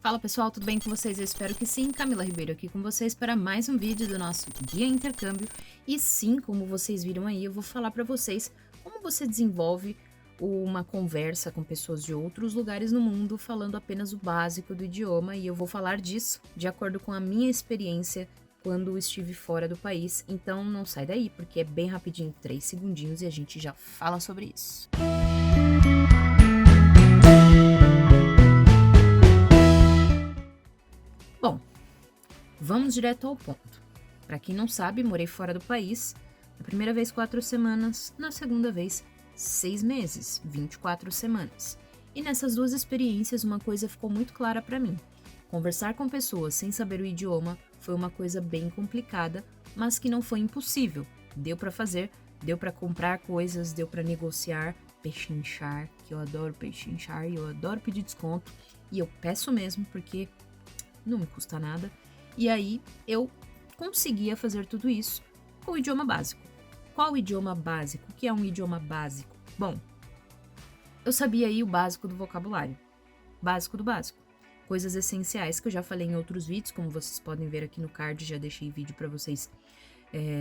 Fala pessoal, tudo bem com vocês? Eu espero que sim. Camila Ribeiro aqui com vocês para mais um vídeo do nosso Guia Intercâmbio. E sim, como vocês viram aí, eu vou falar para vocês como você desenvolve uma conversa com pessoas de outros lugares no mundo falando apenas o básico do idioma, e eu vou falar disso de acordo com a minha experiência quando estive fora do país. Então não sai daí, porque é bem rapidinho, 3 segundinhos, e a gente já fala sobre isso. Bom, vamos direto ao ponto. Para quem não sabe, morei fora do país. Na primeira vez 4 semanas, na segunda vez 6 meses, 24 semanas. E nessas duas experiências uma coisa ficou muito clara para mim. Conversar com pessoas sem saber o idioma foi uma coisa bem complicada, mas que não foi impossível. Deu para fazer, deu para comprar coisas, deu para negociar, pechinchar, que eu adoro pechinchar e eu adoro pedir desconto. E eu peço mesmo porque não me custa nada. E aí eu conseguia fazer tudo isso com o idioma básico. Qual o idioma básico? O que é um idioma básico? Bom, eu sabia aí o básico do vocabulário. Básico do básico. Coisas essenciais que eu já falei em outros vídeos, como vocês podem ver aqui no card, já deixei vídeo para vocês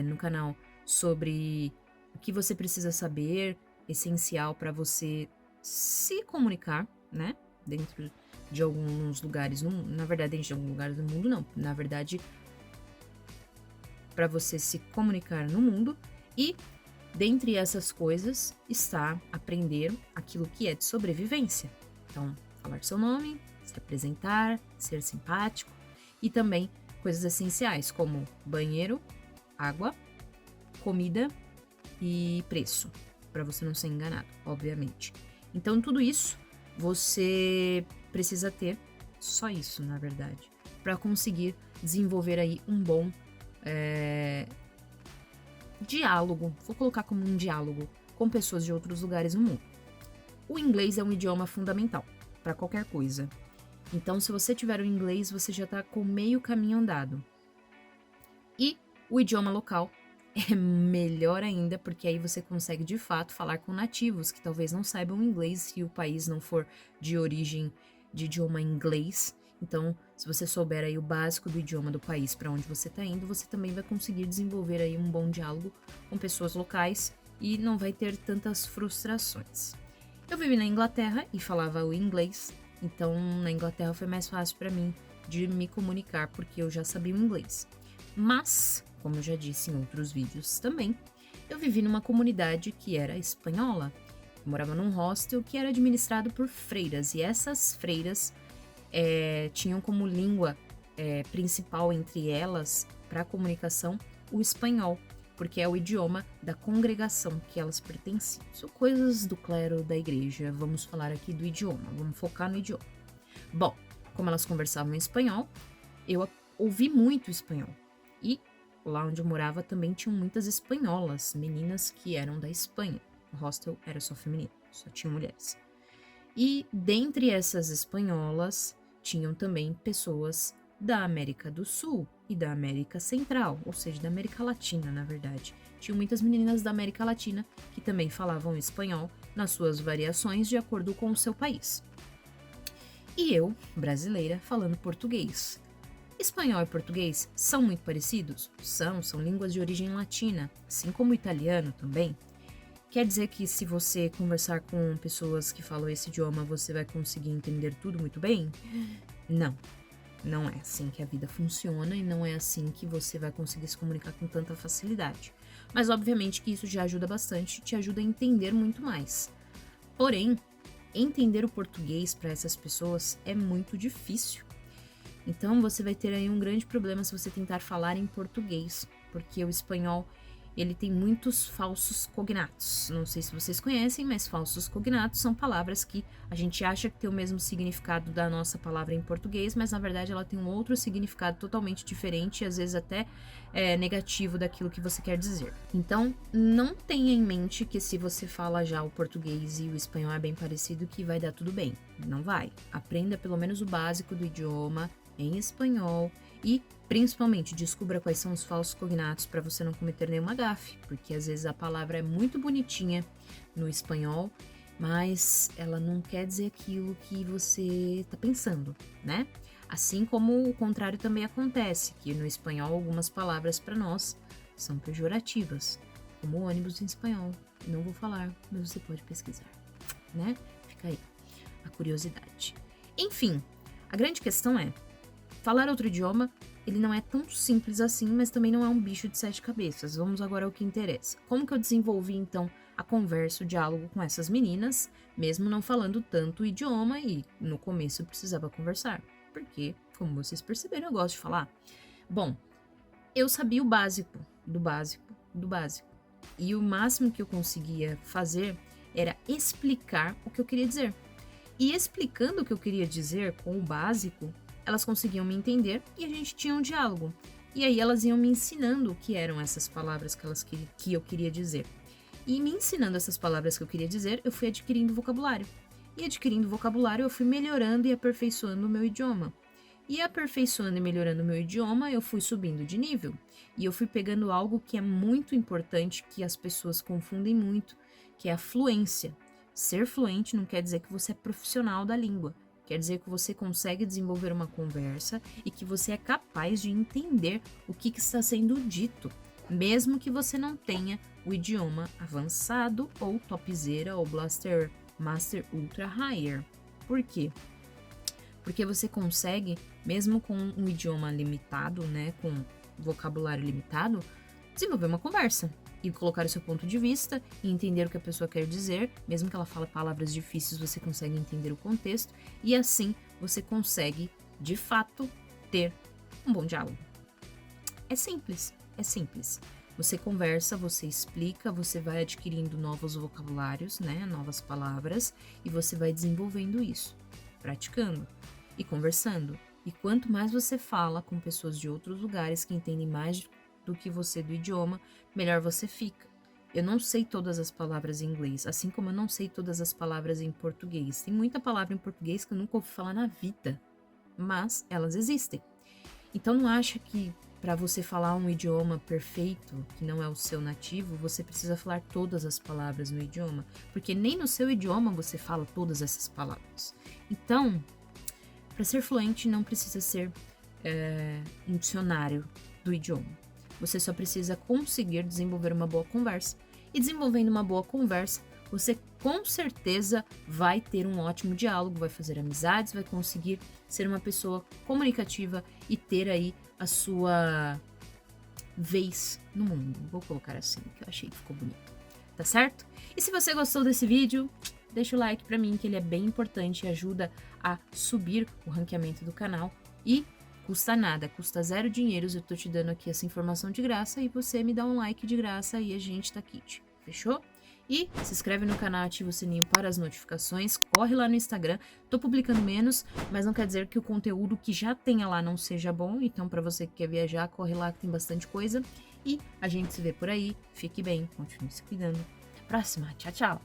no canal sobre o que você precisa saber, essencial para você se comunicar, né? Dentro de alguns lugares, na verdade, dentro de alguns lugares do mundo, não. Na verdade, para você se comunicar no mundo. E dentre essas coisas está aprender aquilo que é de sobrevivência. Então, falar seu nome, se apresentar, ser simpático e também coisas essenciais como banheiro, água, comida e preço, para você não ser enganado, obviamente. Então, tudo isso você precisa ter, só isso, na verdade, para conseguir desenvolver aí um bom diálogo, vou colocar como um diálogo com pessoas de outros lugares no mundo. O inglês é um idioma fundamental para qualquer coisa. Então, se você tiver o inglês, você já está com meio caminho andado. E o idioma local é melhor ainda, porque aí você consegue de fato falar com nativos que talvez não saibam inglês se o país não for de origem de idioma inglês. Então, se você souber aí o básico do idioma do país para onde você está indo, você também vai conseguir desenvolver aí um bom diálogo com pessoas locais e não vai ter tantas frustrações. Eu vivi na Inglaterra e falava o inglês, então na Inglaterra foi mais fácil para mim de me comunicar porque eu já sabia o inglês. Mas, como eu já disse em outros vídeos também, eu vivi numa comunidade que era espanhola. Eu morava num hostel que era administrado por freiras, e essas freiras tinham como língua principal entre elas, para a comunicação, o espanhol, porque é o idioma da congregação que elas pertenciam. São coisas do clero da igreja, vamos falar aqui do idioma, vamos focar no idioma. Bom, como elas conversavam em espanhol, eu ouvi muito espanhol. E lá onde eu morava também tinham muitas espanholas, meninas que eram da Espanha. O hostel era só feminino, só tinham mulheres. E dentre essas espanholas, tinham também pessoas da América do Sul e da América Central, ou seja, da América Latina, na verdade. Tinham muitas meninas da América Latina que também falavam espanhol nas suas variações de acordo com o seu país. E eu, brasileira, falando português. Espanhol e português são muito parecidos? São línguas de origem latina, assim como o italiano também. Quer dizer que se você conversar com pessoas que falam esse idioma, você vai conseguir entender tudo muito bem? Não, não é assim que a vida funciona e não é assim que você vai conseguir se comunicar com tanta facilidade. Mas obviamente que isso já ajuda bastante, te ajuda a entender muito mais. Porém, entender o português para essas pessoas é muito difícil. Então você vai ter aí um grande problema se você tentar falar em português, porque o espanhol ele tem muitos falsos cognatos. Não sei se vocês conhecem, mas falsos cognatos são palavras que a gente acha que tem o mesmo significado da nossa palavra em português, mas na verdade ela tem um outro significado totalmente diferente e às vezes até negativo daquilo que você quer dizer. Então, não tenha em mente que se você fala já o português e o espanhol é bem parecido que vai dar tudo bem. Não vai. Aprenda pelo menos o básico do idioma em espanhol e principalmente descubra quais são os falsos cognatos para você não cometer nenhuma gafe, porque às vezes a palavra é muito bonitinha no espanhol, mas ela não quer dizer aquilo que você está pensando, né? Assim como o contrário também acontece, que no espanhol algumas palavras para nós são pejorativas, como ônibus em espanhol. Não vou falar, mas você pode pesquisar, né? Fica aí a curiosidade. Enfim, a grande questão é, falar outro idioma, ele não é tão simples assim, mas também não é um bicho de 7 cabeças. Vamos agora ao que interessa. Como que eu desenvolvi, então, a conversa, o diálogo com essas meninas, mesmo não falando tanto o idioma, e no começo eu precisava conversar, porque, como vocês perceberam, eu gosto de falar. Bom, eu sabia o básico, do básico, do básico. E o máximo que eu conseguia fazer era explicar o que eu queria dizer. E explicando o que eu queria dizer com o básico, elas conseguiam me entender e a gente tinha um diálogo. E aí elas iam me ensinando o que eram essas palavras que eu queria dizer. E me ensinando essas palavras que eu queria dizer, eu fui adquirindo vocabulário. E adquirindo vocabulário, eu fui melhorando e aperfeiçoando o meu idioma. E aperfeiçoando e melhorando o meu idioma, eu fui subindo de nível. E eu fui pegando algo que é muito importante, que as pessoas confundem muito, que é a fluência. Ser fluente não quer dizer que você é profissional da língua. Quer dizer que você consegue desenvolver uma conversa e que você é capaz de entender o que está sendo dito, mesmo que você não tenha o idioma avançado ou topzera ou blaster master ultra higher. Por quê? Porque você consegue, mesmo com um idioma limitado, né, com vocabulário limitado, desenvolver uma conversa e colocar o seu ponto de vista e entender o que a pessoa quer dizer, mesmo que ela fale palavras difíceis, você consegue entender o contexto e assim você consegue, de fato, ter um bom diálogo. É simples, é simples. Você conversa, você explica, você vai adquirindo novos vocabulários, né, novas palavras e você vai desenvolvendo isso, praticando e conversando. E quanto mais você fala com pessoas de outros lugares que entendem mais do que você do idioma, melhor você fica. Eu não sei todas as palavras em inglês, assim como eu não sei todas as palavras em português. Tem muita palavra em português que eu nunca ouvi falar na vida, mas elas existem. Então não acha que para você falar um idioma perfeito, que não é o seu nativo, você precisa falar todas as palavras no idioma, porque nem no seu idioma você fala todas essas palavras. Então, para ser fluente não precisa ser um dicionário do idioma. Você só precisa conseguir desenvolver uma boa conversa. E desenvolvendo uma boa conversa, você com certeza vai ter um ótimo diálogo, vai fazer amizades, vai conseguir ser uma pessoa comunicativa e ter aí a sua vez no mundo. Vou colocar assim, que eu achei que ficou bonito. Tá certo? E se você gostou desse vídeo, deixa o like pra mim, que ele é bem importante e ajuda a subir o ranqueamento do canal. E custa nada, custa 0 dinheiros, eu tô te dando aqui essa informação de graça e você me dá um like de graça e a gente tá kit. Fechou? E se inscreve no canal, ativa o sininho para as notificações, corre lá no Instagram, tô publicando menos, mas não quer dizer que o conteúdo que já tenha lá não seja bom, então para você que quer viajar, corre lá que tem bastante coisa, e a gente se vê por aí, fique bem, continue se cuidando, até a próxima, tchau, tchau!